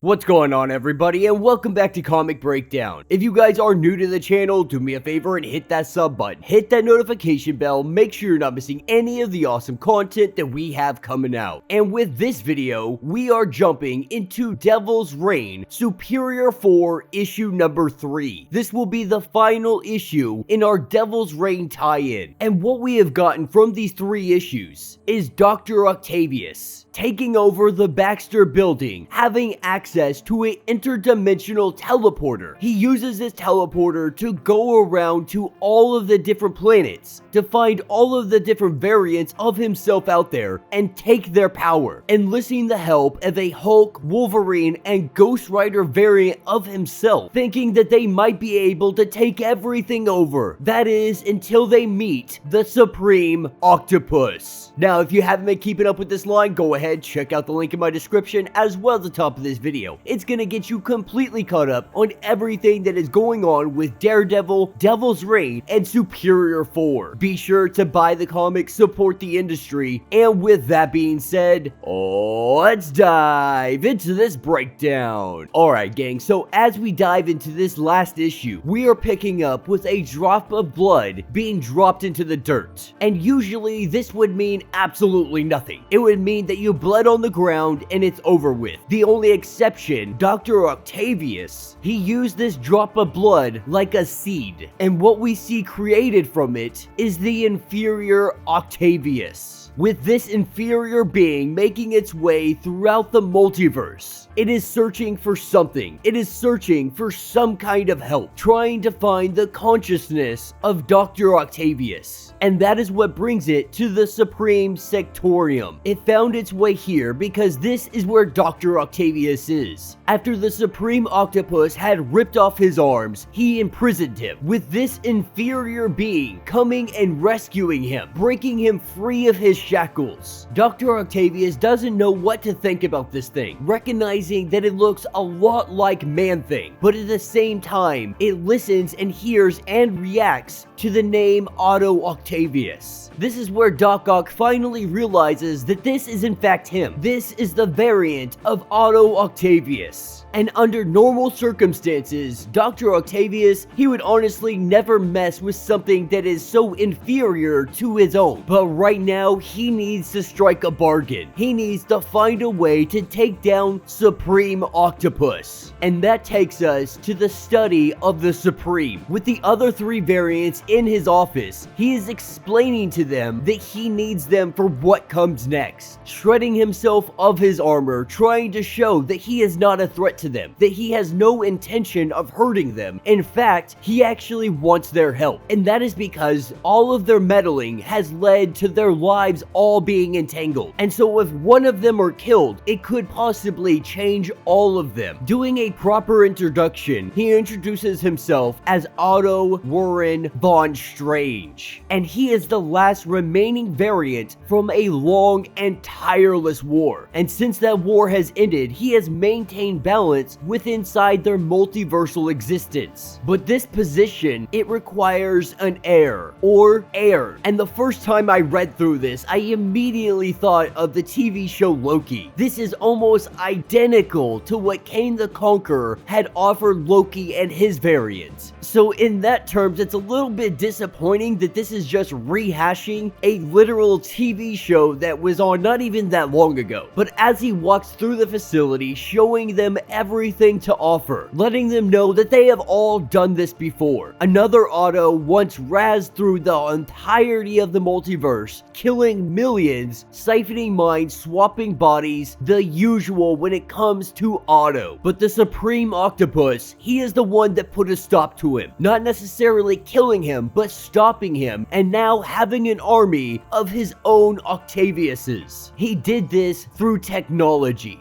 What's going on, everybody, and welcome back to Comic Breakdown. If you guys are new to the channel, do me a favor and hit that sub button, hit that notification bell, make sure you're not missing any of the awesome content that we have coming out. And with this video, we are jumping into Devil's Reign Superior 4 issue number 3. This will be the final issue in our Devil's Reign tie-in. And what we have gotten from these 3 issues is Dr. Octavius taking over the Baxter building, having access to an interdimensional teleporter. He uses this teleporter to go around to all of the different planets to find all of the different variants of himself out there and take their power, enlisting the help of a Hulk, Wolverine, and Ghost Rider variant of himself, thinking that they might be able to take everything over. That is, until they meet the Supreme Octopus. Now, if you haven't been keeping up with this line, go ahead, check out the link in my description as well as the top of this video. It's gonna get you completely caught up on everything that is going on with Daredevil, Devil's Reign, and Superior 4. Be sure to buy the comics, support the industry, and with that being said, let's dive into this breakdown. Alright gang, so as we dive into this last issue, we are picking up with a drop of blood being dropped into the dirt. And usually this would mean absolutely nothing. It would mean that you bled on the ground and it's over with. The only exception, Dr. Octavius, he used this drop of blood like a seed. And what we see created from it is the inferior Octavius, with this inferior being making its way throughout the multiverse. It is searching for something. It is searching for some kind of help, trying to find the consciousness of Dr. Octavius. And that is what brings it to the Supreme Sectorium. It found its way here because this is where Dr. Octavius is. After the Supreme Octopus had ripped off his arms, he imprisoned him, with this inferior being coming and rescuing him, breaking him free of his shackles. Dr. Octavius doesn't know what to think about this thing, recognizing that it looks a lot like Man-Thing, but at the same time, it listens and hears and reacts to the name Otto Octavius. This is where Doc Ock finally realizes that this is in fact him. This is the variant of Otto Octavius. And under normal circumstances, Dr. Octavius, he would honestly never mess with something that is so inferior to his own. But right now, he needs to strike a bargain. He needs to find a way to take down Supreme Octopus. And that takes us to the study of the Supreme. With the other 3 variants in his office, he is explaining to them that he needs them for what comes next. Shredding himself of his armor, trying to show that he is not a threat to them, that he has no intention of hurting them. In fact, he actually wants their help. And that is because all of their meddling has led to their lives all being entangled. And so if one of them are killed, it could possibly change all of them. Doing a proper introduction, he introduces himself as Otto Warren Von Strange. And he is the last remaining variant from a long and tireless war. And since that war has ended, he has maintained balance with inside their multiversal existence. But this position, it requires an heir, or heir. And the first time I read through this, I immediately thought of the TV show Loki. This is almost identical to what Kane the Conqueror had offered Loki and his variants. So in that terms, it's a little bit disappointing that this is just rehashing a literal TV show that was on not even that long ago. But as he walks through the facility, showing them everything to offer, letting them know that they have all done this before. Another Otto once razzed through the entirety of the multiverse, killing millions, siphoning minds, swapping bodies, the usual when it comes to Otto. But the Supreme Octopus, he is the one that put a stop to him. Not necessarily killing him, but stopping him, and now having an army of his own Octaviuses. He did this through technology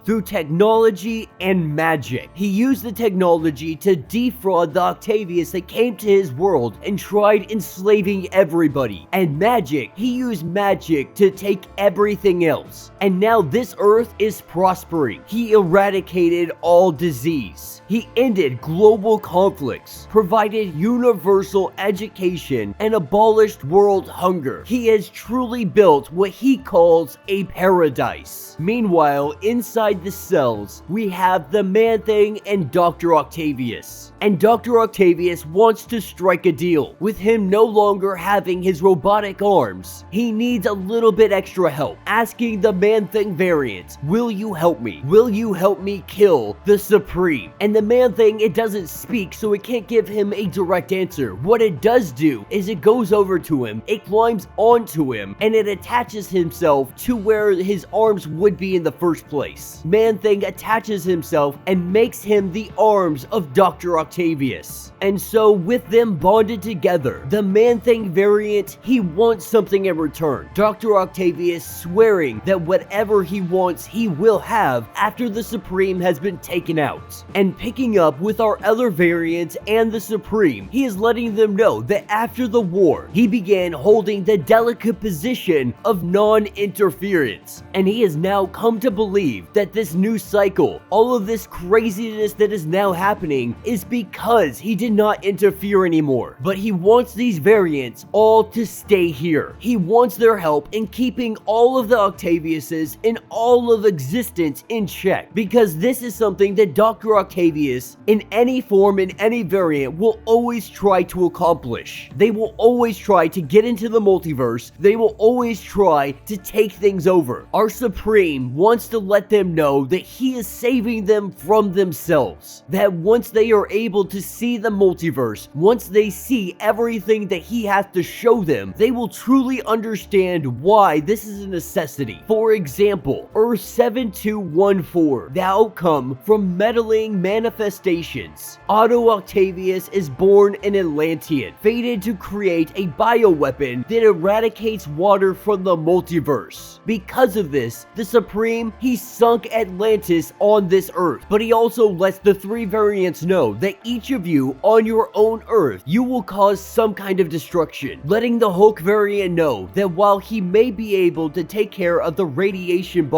and magic. He used the technology to defraud the Octavius that came to his world and tried enslaving everybody. And magic, he used magic to take everything else. And now this earth is prospering. He eradicated all disease. He ended global conflicts, providing provided universal education and abolished world hunger. He has truly built what he calls a paradise. Meanwhile, inside the cells, we have the Man-Thing and Dr. Octavius. And Dr. Octavius wants to strike a deal. With him no longer having his robotic arms, he needs a little bit extra help, asking the Man-Thing variant, will you help me? Will you help me kill the Supreme? And the Man-Thing, it doesn't speak, so it can't give him a direct answer. What it does do is it goes over to him, it climbs onto him, and it attaches himself to where his arms would be in the first place. Man-Thing attaches himself and makes him the arms of Dr. Octavius. And so with them bonded together, the Man-Thing variant, he wants something in return. Dr. Octavius swearing that whatever he wants, he will have after the Supreme has been taken out. And picking up with our other variants and the Supreme, he is letting them know that after the war, he began holding the delicate position of non-interference. And he has now come to believe that this new cycle, all of this craziness that is now happening, is because he did not interfere anymore. But he wants these variants all to stay here. He wants their help in keeping all of the Octaviuses and all of existence in check, because this is something that Dr. Octavius, in any form, in any variant, will always try to accomplish. They will always try to get into the multiverse. They will always try to take things over. Our Supreme wants to let them know that he is saving them from themselves. That once they are able to see the multiverse, once they see everything that he has to show them, they will truly understand why this is a necessity. For example, Earth 7214, the outcome from meddling manifestations. Otto Octavius is born an Atlantean, fated to create a bioweapon that eradicates water from the multiverse. Because of this, the Supreme, he sunk Atlantis on this Earth, but he also lets the three variants know that each of you on your own Earth, you will cause some kind of destruction, letting the Hulk variant know that while he may be able to take care of the radiation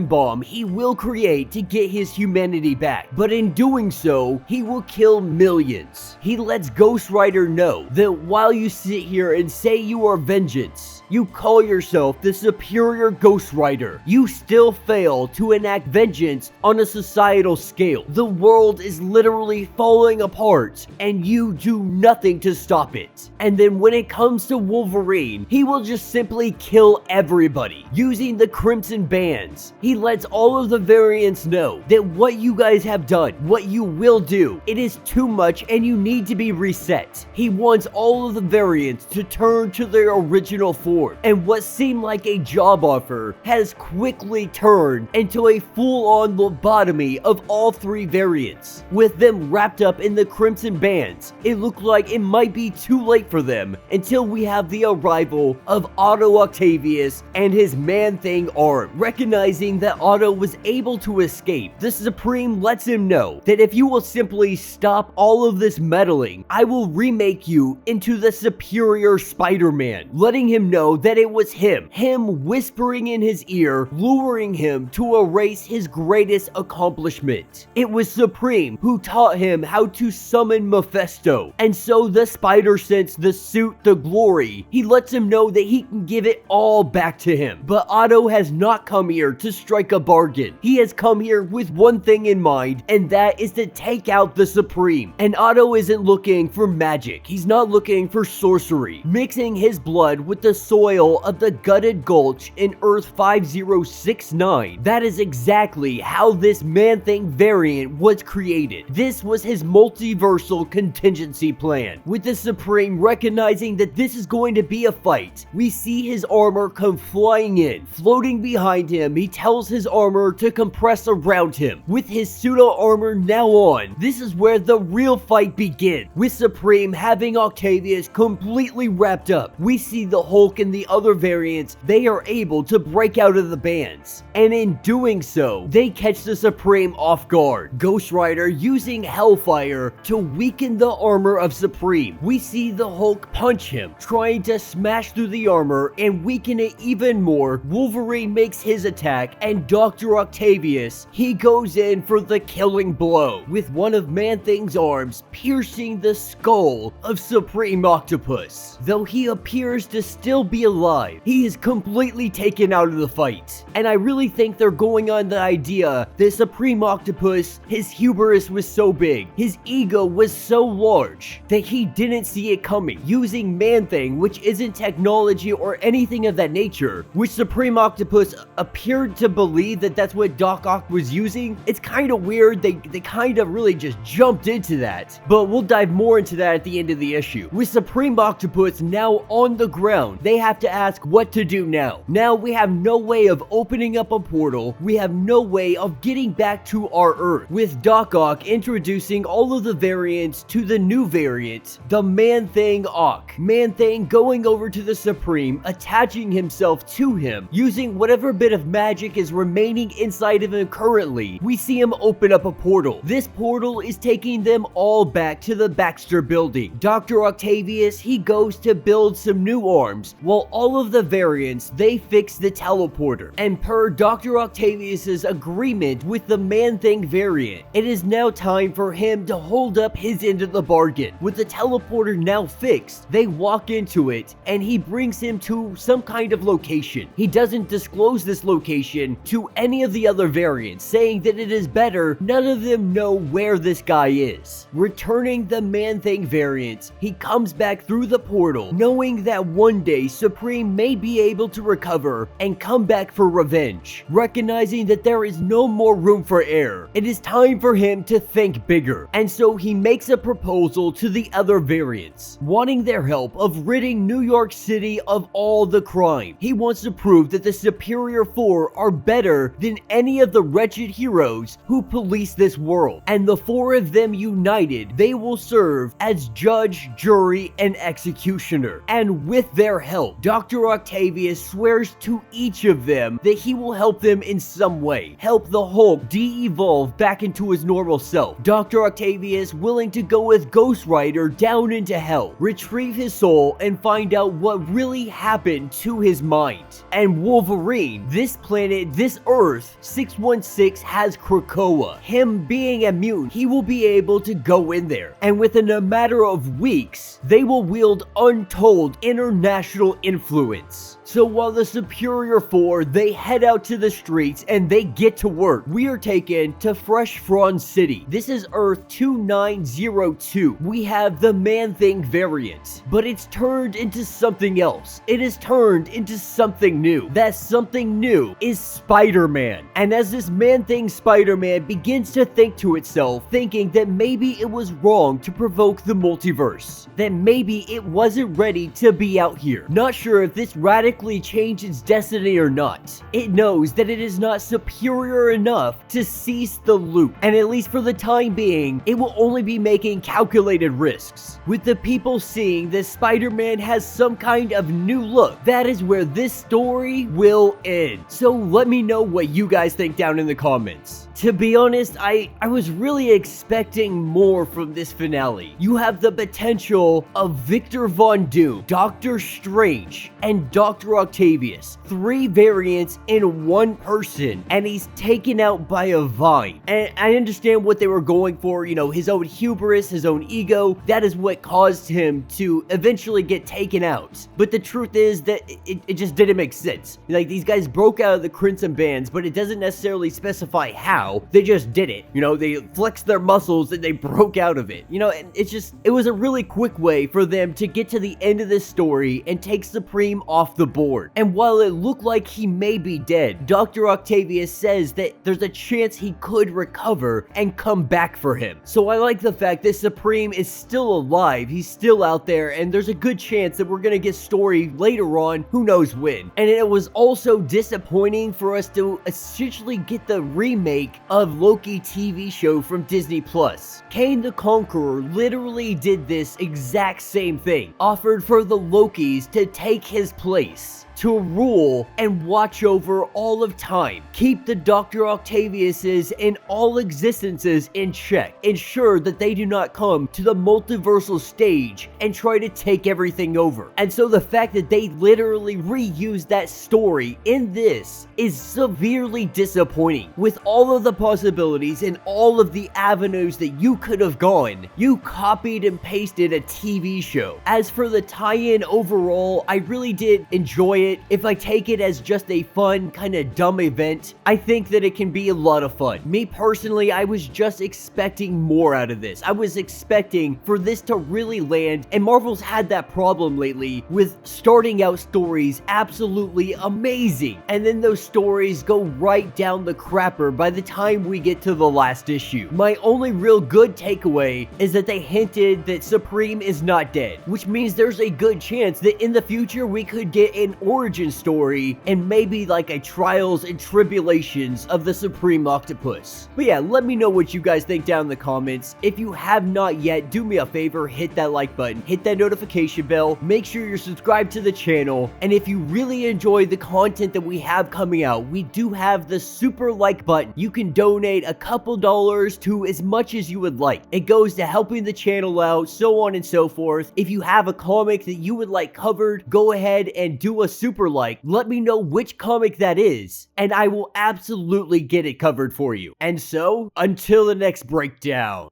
bomb he will create to get his humanity back, but in doing so, he will kill millions. He lets Ghost Rider know that while you sit here and say you are vengeance, you call yourself the superior Ghost Rider, you still fail to enact vengeance on a societal scale. The world is literally falling apart, and you do nothing to stop it. And then when it comes to Wolverine, he will just simply kill everybody, using the Crimson Bands. He lets all of the variants know that what you guys have done, what you will do, it is too much and you need to be reset. He wants all of the variants to turn to their original form. And what seemed like a job offer has quickly turned into a full-on lobotomy of all three variants. With them wrapped up in the Crimson Bands, it looked like it might be too late for them until we have the arrival of Otto Octavius and his Man-Thing arm. Recognizing that Otto was able to escape, the Supreme lets him know that if you will simply stop all of this meddling, I will remake you into the superior Spider-Man, letting him know that it was him whispering in his ear, luring him to erase his greatest accomplishment. It was Supreme who taught him how to summon Mephisto, and so the Spider Sense, the suit, the glory, he lets him know that he can give it all back to him. But Otto has not come here to strike a bargain. He has come here with one thing in mind, and that is to take out the Supreme. And Otto isn't looking for magic. He's not looking for sorcery. Mixing his blood with the soil of the gutted gulch in Earth 5069. That is exactly how this Man-Thing variant was created. This was his multiversal contingency plan. With the Supreme recognizing that this is going to be a fight, we see his armor come flying in. Floating behind him, he tells his armor to compress around him. With his pseudo armor now on, this is where the real fight begins. With Supreme having Octavius completely wrapped up, we see the Hulk and the other variants, they are able to break out of the bands. And in doing so, they catch the Supreme off guard. Ghost Rider using Hellfire to weaken the armor of Supreme. We see the Hulk punch him, trying to smash through the armor and weaken it even more. Wolverine makes his attack, and Dr. Octavius, he goes in for the killing blow, with one of Man-Thing's arms piercing the skull of Supreme Octopus. Though he appears to still be alive, he is completely taken out of the fight. And I really think they're going on the idea that Supreme Octopus, his hubris was so big, his ego was so large, that he didn't see it coming. Using Man-Thing, which isn't technology or anything of that nature, which Supreme Octopus appeared to believe that that's what Doc Ock was using. It's kind of weird. They kind of really just jumped into that. But we'll dive more into that at the end of the issue. With Supreme Octopus now on the ground, they have to ask what to do now. Now we have no way of opening up a portal. We have no way of getting back to our Earth. With Doc Ock introducing all of the variants to the new variant, the Man-Thing Ock. Man-Thing going over to the Supreme, attaching himself to him, using whatever bit of magic is remaining inside of him currently. We see him open up a portal. This portal is taking them all back to the Baxter building. Dr. Octavius, he goes to build some new arms, while all of the variants, they fix the teleporter. And per Dr. Octavius's agreement with the Man-Thing variant, it is now time for him to hold up his end of the bargain. With the teleporter now fixed, they walk into it, and he brings him to some kind of location. He doesn't disclose this location to any of the other variants, saying that it is better none of them know where this guy is. Returning the Man-Thing variant, he comes back through the portal, knowing that one day Supreme may be able to recover and come back for revenge. Recognizing that there is no more room for error, it is time for him to think bigger. And so he makes a proposal to the other variants, wanting their help of ridding New York City of all the crime. He wants to prove that the Superior Four are better than any of the wretched heroes who police this world. And the four of them united, they will serve as judge, jury, and executioner. And with their help, Dr. Octavius swears to each of them that he will help them in some way. Help the Hulk de-evolve back into his normal self. Dr. Octavius willing to go with Ghost Rider down into hell, retrieve his soul, and find out what really happened to his mind. And Wolverine, this planet, this Earth, 616 has Krakoa. Him being a mutant, he will be able to go in there. And within a matter of weeks, they will wield untold international influence. So while the Superior Four, they head out to the streets and they get to work, we are taken to Fresh Frawn City. This is Earth 2902. We have the Man-Thing variant, but it's turned into something else. It is turned into something new. That something new is Spider-Man. And as this Man-Thing Spider-Man begins to think to itself, thinking that maybe it was wrong to provoke the multiverse, that maybe it wasn't ready to be out here. Not sure if this radically changed its destiny or not. It knows that it is not superior enough to cease the loop, and at least for the time being, it will only be making calculated risks. With the people seeing that Spider-Man has some kind of new look, that is where this story will end. So let me know what you guys think down in the comments. To be honest, I was really expecting more from this finale. You have the potential of Victor Von Doom, Doctor Strange, and Dr. Octavius. 3 variants in one person, and he's taken out by a vine. And I understand what they were going for, you know, his own hubris, his own ego. That is what caused him to eventually get taken out. But the truth is that it just didn't make sense. Like, these guys broke out of the Crimson Bands, but it doesn't necessarily specify how. They just did it. You know, they flexed their muscles and they broke out of it. You know, and it was a really quick way for them to get to the end of this story and take Supreme off the board. And while it looked like he may be dead, Dr. Octavius says that there's a chance he could recover and come back for him. So I like the fact that Supreme is still alive, he's still out there, and there's a good chance that we're gonna get story later on, who knows when. And it was also disappointing for us to essentially get the remake of Loki TV show from Disney Plus. Kane the Conqueror literally did this exact same thing, offered for the Lokis to take his place, to rule and watch over all of time, keep the Dr. Octaviuses and all existences in check, ensure that they do not come to the multiversal stage and try to take everything over. And so the fact that they literally reused that story in this is severely disappointing. With all of the possibilities and all of the avenues that you could have gone, you copied and pasted a TV show. As for the tie-in overall, I really did enjoy it. If I take it as just a fun, kind of dumb event, I think that it can be a lot of fun. Me personally, I was just expecting more out of this. I was expecting for this to really land, and Marvel's had that problem lately with starting out stories absolutely amazing, and then those stories go right down the crapper by the time we get to the last issue. My only real good takeaway is that they hinted that Supreme is not dead, which means there's a good chance that in the future we could get an origin story and maybe like a trials and tribulations of the Supreme Octopus. But yeah, let me know what you guys think down in the comments. If you have not yet, do me a favor, hit that like button, hit that notification bell, make sure you're subscribed to the channel, and if you really enjoy the content that we have coming out, we do have the super like button. You can donate a couple dollars to as much as you would like. It goes to helping the channel out, so on and so forth. If you have a comic that you would like covered, go ahead and do a super like. Let me know which comic that is, and I will absolutely get it covered for you. And so, until the next breakdown.